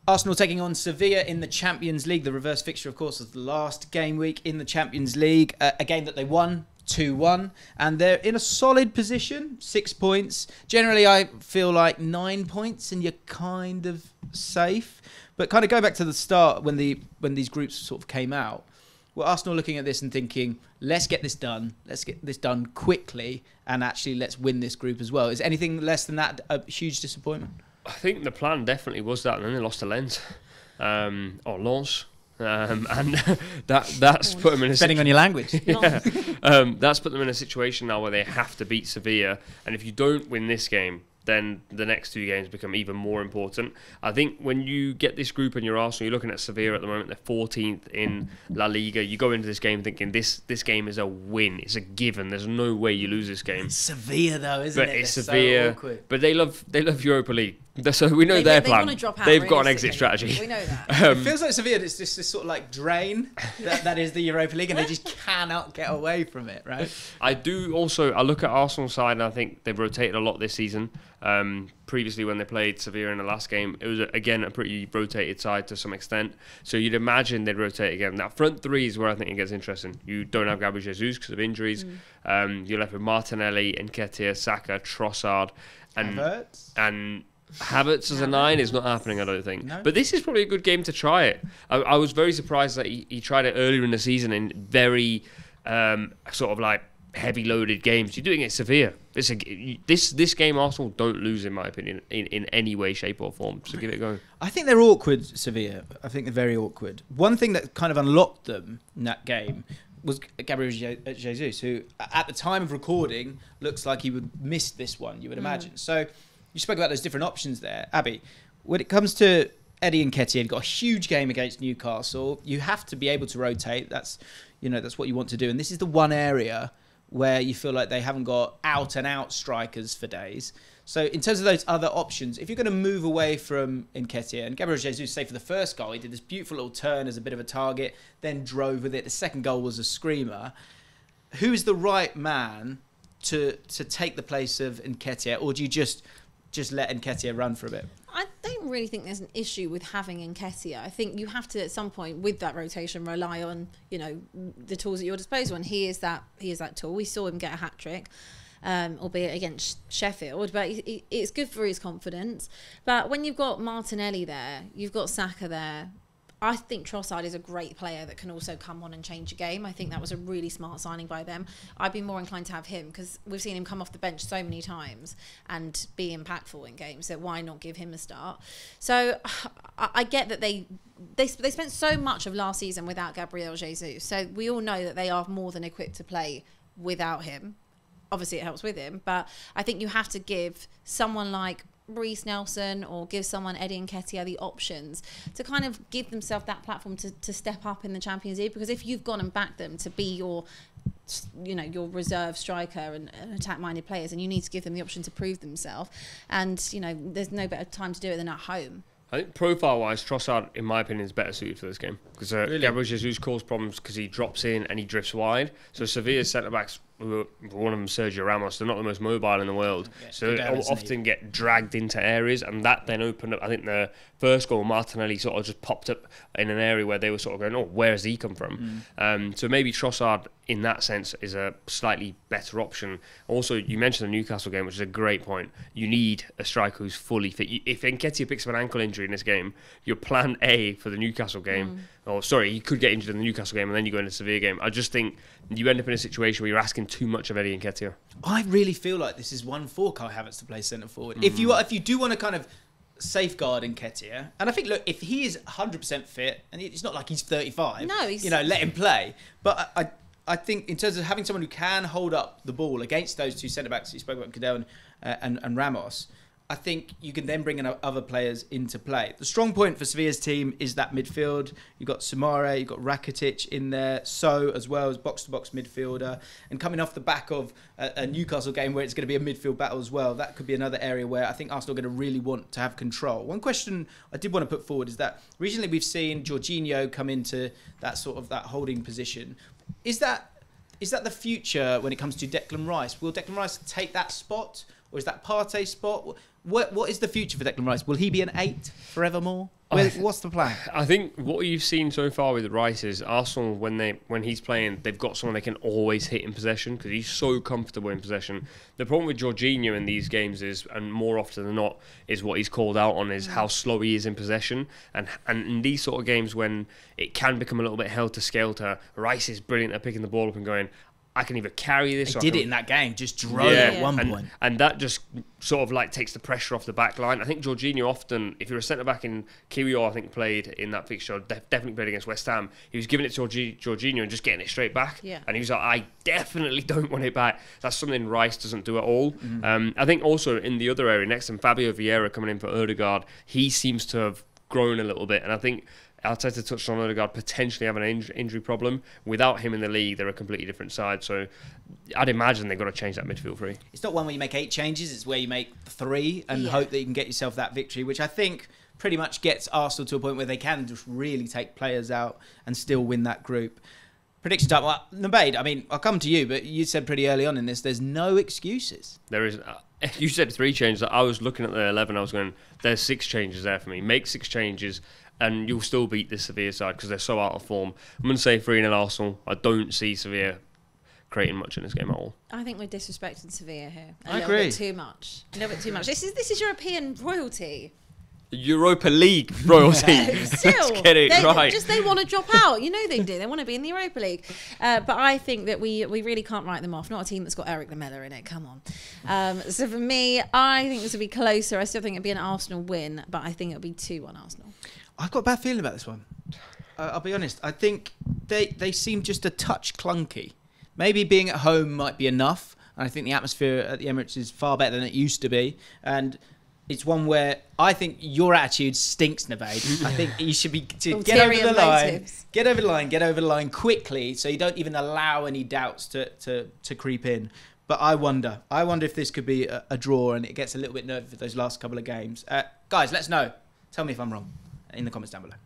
Arsenal taking on Sevilla in the Champions League. The reverse fixture, of course, was the last game week in the Champions League. A game that they won 2-1. And they're in a solid position, 6 points. Generally, I feel like 9 points and you're kind of safe. But kind of go back to the start when these groups sort of came out. Well, Arsenal looking at this and thinking, let's get this done. Let's get this done quickly. And actually, let's win this group as well. Is anything less than that a huge disappointment? I think the plan definitely was that, and then they lost to Lens, or Lens, and that's put them in a depending on your language. Yeah, that's put them in a situation now where they have to beat Sevilla, and if you don't win this game, then the next two games become even more important. I think when you get this group and you're Arsenal, you're looking at Sevilla at the moment, they're 14th in La Liga. You go into this game thinking this game is a win. It's a given. There's no way you lose this game. It's Sevilla though, isn't it? But it's Sevilla. So awkward. But they love Europa League. So we know their plan. They've got an exit strategy. We know that. It feels like Sevilla is just this sort of like drain that is the Europa League, and they just cannot get away from it, right? I look at Arsenal's side and I think they've rotated a lot this season. Previously when they played Sevilla in the last game, it was again a pretty rotated side to some extent. So you'd imagine they'd rotate again. That front three is where I think it gets interesting. You don't have Gabriel Jesus because of injuries. You're left with Martinelli, Nketiah, Saka, Trossard, and Havertz as a 9 is not happening, I don't think. No. But this is probably a good game to try it. I was very surprised that he tried it earlier in the season in very sort of like heavy loaded games. You're doing it at Sevilla. This game Arsenal don't lose, in my opinion, in any way, shape or form. So give it a go. I think they're awkward, Sevilla. I think they're very awkward. One thing that kind of unlocked them in that game was Gabriel Jesus, who at the time of recording looks like he would miss this one, you would imagine. So you spoke about those different options there. Abbi, when it comes to Eddie Nketiah, he's got a huge game against Newcastle. You have to be able to rotate. That's what you want to do. And this is the one area where you feel like they haven't got out-and-out strikers for days. So in terms of those other options, if you're going to move away from Nketiah, and Gabriel Jesus, say for the first goal, he did this beautiful little turn as a bit of a target, then drove with it. The second goal was a screamer. Who's the right man to take the place of Nketiah, or do you just let Nketiah run for a bit? I don't really think there's an issue with having Nketiah. I think you have to, at some point, with that rotation, rely on the tools at your disposal, and he is that tool. We saw him get a hat trick, albeit against Sheffield, but it's good for his confidence. But when you've got Martinelli there, you've got Saka there. I think Trossard is a great player that can also come on and change a game. I think that was a really smart signing by them. I'd be more inclined to have him because we've seen him come off the bench so many times and be impactful in games, so why not give him a start? So I get that they spent so much of last season without Gabriel Jesus, so we all know that they are more than equipped to play without him. Obviously it helps with him, but I think you have to give someone like Reece Nelson or give someone Eddie Nketiah the options to kind of give themselves that platform to step up in the Champions League, because if you've gone and backed them to be your reserve striker and attack-minded players, and you need to give them the option to prove themselves, and there's no better time to do it than at home. I think profile-wise, Trossard, in my opinion, is better suited for this game because Really? Gabriel Jesus caused problems because he drops in and he drifts wide. So Sevilla's centre-backs, one of them Sergio Ramos, they're not the most mobile in the world. Yeah, so they often get dragged into areas, and that then opened up. I think the first goal, Martinelli sort of just popped up in an area where they were sort of going, where has he come from? So maybe Trossard, in that sense, is a slightly better option. Also, you mentioned the Newcastle game, which is a great point. You need a striker who's fully fit. If Nketiah picks up an ankle injury in this game, your plan A for the Newcastle game, he could get injured in the Newcastle game and then you go into the Sevilla game. I just think you end up in a situation where you're asking too much of Eddie Nketiah. I really feel like this is one for Kai Havertz to play centre forward. If you do want to kind of safeguard Nketiah, and I think, look, if he is 100% fit, and it's not like he's 35, let him play. But I think in terms of having someone who can hold up the ball against those two centre-backs you spoke about, Cadell and Ramos, I think you can then bring in other players into play. The strong point for Sevilla's team is that midfield. You've got Samare, you've got Rakitic in there, So as well as box-to-box midfielder. And coming off the back of a Newcastle game where it's going to be a midfield battle as well, that could be another area where I think Arsenal are going to really want to have control. One question I did want to put forward is that recently we've seen Jorginho come into that holding position. Is that the future when it comes to Declan Rice? Will Declan Rice take that spot? or is that Partey spot? What is the future for Declan Rice? Will he be an 8 forevermore? What's the plan? I think what you've seen so far with Rice is Arsenal, when he's playing, they've got someone they can always hit in possession because he's so comfortable in possession. The problem with Jorginho in these games is, and more often than not, is what he's called out on is how slow he is in possession. And in these sort of games when it can become a little bit helter-skelter, Rice is brilliant at picking the ball up and going, I can either carry this. He did it in that game, just drove at one point. And that just sort of like takes the pressure off the back line. I think Jorginho often, if you're a centre-back in Kiwior, I think played in that fixture, definitely played against West Ham, he was giving it to Jorginho and just getting it straight back. Yeah. And he was like, I definitely don't want it back. That's something Rice doesn't do at all. I think also in the other area next to him, Fabio Vieira coming in for Odegaard, he seems to have grown a little bit. And I think Arteta touched on Odegaard potentially having an injury problem. Without him in the league, they're a completely different side. So I'd imagine they've got to change that midfield three. It's not one where you make 8 changes. It's where you make 3 and hope that you can get yourself that victory, which I think pretty much gets Arsenal to a point where they can just really take players out and still win that group. Prediction time. Well, Nubaid, I mean, I'll come to you, but you said pretty early on in this, there's no excuses. There is. You said 3 changes. I was looking at the 11. I was going, there's 6 changes there for me. Make 6 changes. And you'll still beat this Sevilla side because they're so out of form. I'm going to say 3-0 Arsenal. I don't see Sevilla creating much in this game at all. I think we're disrespecting Sevilla here. I little agree. Bit too much. A little bit too much. This is European royalty. Europa League royalty. Still, let's get it right. They want to drop out. You know they do. They want to be in the Europa League. But I think that we really can't write them off. Not a team that's got Eric Lamela in it. Come on. So for me, I think this will be closer. I still think it'll be an Arsenal win, but I think it'll be 2-1 Arsenal. I've got a bad feeling about this one. I'll be honest. I think they seem just a touch clunky. Maybe being at home might be enough. And I think the atmosphere at the Emirates is far better than it used to be. And it's one where I think your attitude stinks, Nubaid. I think you should be to get over the line, get over the line quickly, so you don't even allow any doubts to creep in. But I wonder if this could be a draw and it gets a little bit nervy for those last couple of games. Guys, let us know. Tell me if I'm wrong in the comments down below.